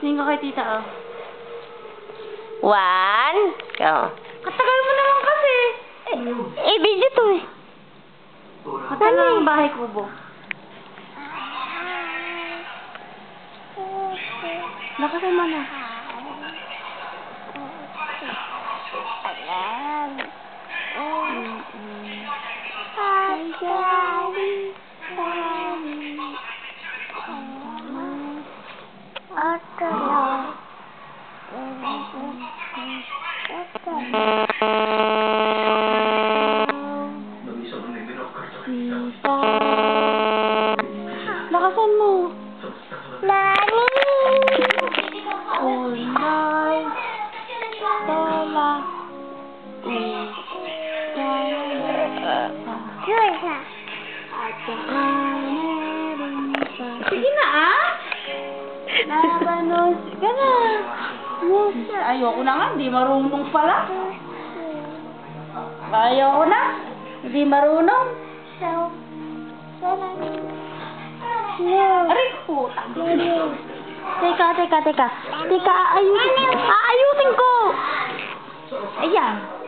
Tingin ko kay tita, oh. 1. Go. Katagal mo naman kasi. Video to eh. Matagal ang bahay kubo. Lakasan mo na. Lakasan mo. Nani? Unay. Tola. Sige na, ah. Labanos. Gana. Ayoko na nga. Hindi marunong pala. Ayoko na. Hindi marunong. Aray ko. Teka. Aayusin ko. Ayan.